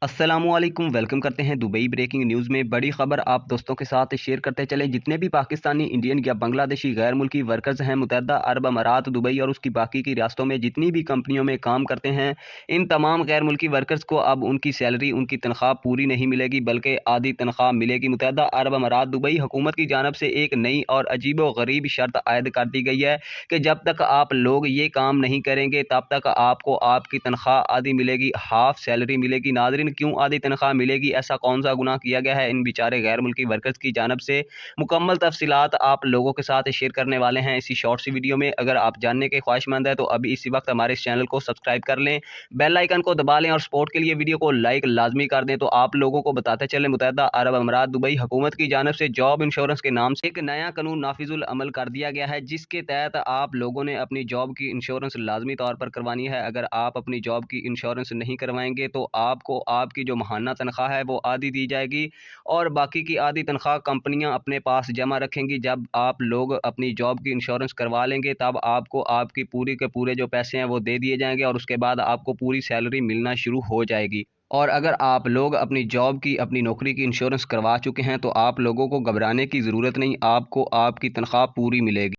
अस्सलामुअलैकुम, वेलकम करते हैं दुबई ब्रेकिंग न्यूज़ में। बड़ी खबर आप दोस्तों के साथ शेयर करते चलें। जितने भी पाकिस्तानी, इंडियन या बांग्लादेशी गैर मुल्की वर्कर्स हैं, मुत्तहदा अरब अमारात, दुबई और उसकी बाकी की रियासतों में जितनी भी कंपनियों में काम करते हैं, इन तमाम गैर मुल्की वर्कर्स को अब उनकी सैलरी, उनकी तनख्वाह पूरी नहीं मिलेगी, बल्कि आधी तनख्वाह मिलेगी। मुत्तहदा अरब अमारात दुबई हुकूमत की जानब से एक नई और अजीबो-गरीब शर्त आयद कर दी गई है कि जब तक आप लोग ये काम नहीं करेंगे, तब तक आपको आपकी तनख्वाह आधी मिलेगी, हाफ सैलरी मिलेगी। नाज़रीन, क्यों आधी तनख्वाह मिलेगी? ऐसा कौन सा गुनाह किया गया है इन बेचारे गैर मुल्की वर्कर्स की जानब से? मुकम्मल तफसीलात आप लोगों के साथ शेयर करने वाले हैं इसी शॉर्ट सी वीडियो में। अगर आप जानने के ख्वाहिशमंद है तो अभी इसी वक्त हमारे इस चैनल को सब्सक्राइब कर लें, बेल आइकन को दबा लें और सपोर्ट के लिए वीडियो को लाइक लाजमी कर दें। तो आप लोगों को बताते चले, मुत्तहदा अरब अमारात दुबई हुकूमत की जानब से जॉब इंश्योरेंस के नाम से एक नया कानून नाफिजुल अमल कर दिया गया है, जिसके तहत आप लोगों ने अपनी जॉब की इंश्योरेंस लाजमी तौर पर करवानी है। अगर आप अपनी जॉब की इंश्योरेंस नहीं करवाएंगे तो आपको आपकी जो माहाना तनख्वाह है वो आधी दी जाएगी और बाकी की आधी तनख्वाह कंपनियां अपने पास जमा रखेंगी। जब आप लोग अपनी जॉब की इंश्योरेंस करवा लेंगे, तब आपको आपकी पूरी के पूरे जो पैसे हैं वो दे दिए जाएंगे और उसके बाद आपको पूरी सैलरी मिलना शुरू हो जाएगी। और अगर आप लोग अपनी जॉब की, अपनी नौकरी की इंश्योरेंस करवा चुके हैं तो आप लोगों को घबराने की ज़रूरत नहीं, आपको आपकी तनख्वाह पूरी मिलेगी।